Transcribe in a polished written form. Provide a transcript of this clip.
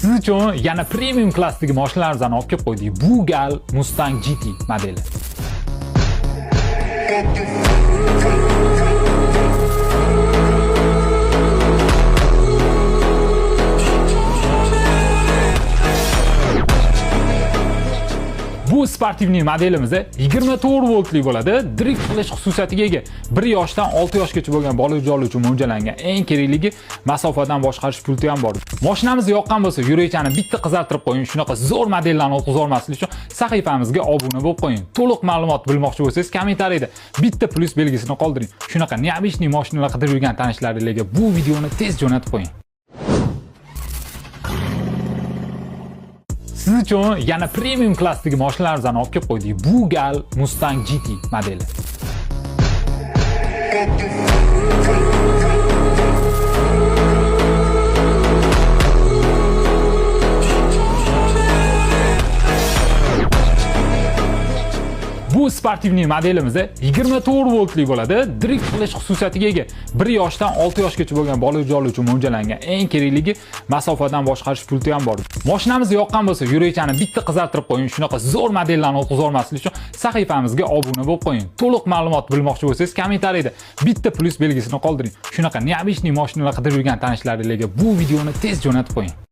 Siz uchun yana premium klassdagi mashinalardan olib kelib qo'ydik. Bu gal Mustang GT modeli. Bu sportivniy modelimiz 24 voltli bo'ladi. Drift qilish xususiyatiga ega. 1 yoshdan 6 yoshgacha bo'lgan bolajonlar uchun mo'ljallangan. Eng kerakligi masofadan boshqarish pulti ham bor. Mashinamiz yoqqan bo'lsa, yurakchani bitta qizartirib qo'ying. Shunaqa zo'r modellarni o'qiza olmaslik uchun sahifamizga obuna bo'lib qo'ying. To'liq ma'lumot bilmoqchi bo'lsangiz, kommentariyada bitta plus belgisini qoldiring. Shunaqa neobычный mashinalar qidirib yurgan tanishlaringizga bu videoni tez jo'natib qo'ying. Siz uchun yana premium klassdagi mashinalardan olib kelib qo'ydik. Bu gal Mustang GT modeli. Bu sportivniy modelimiz 24 voltli bo'ladi. Drift qilish xususiyatiga ega. 1 yoshdan 6 yoshgacha bo'lgan bolajonlar uchun mo'ljallangan. Eng kerakligi masofadan boshqarish pulti ham bor. Mashinamiz yoqqan bo'lsa, yurakchani bitta qizartirib qo'ying. Shunaqa zo'r modellarni o'qiza olmaslik uchun sahifamizga obuna bo'lib qo'ying. To'liq ma'lumot bilmoqchi bo'lsangiz, kommentariyada bitta plus belgisini qoldiring. Shunaqa neobычный mashinalar qidirib yurgan tanishlaringizga bu videoni tez jo'natib qo'ying.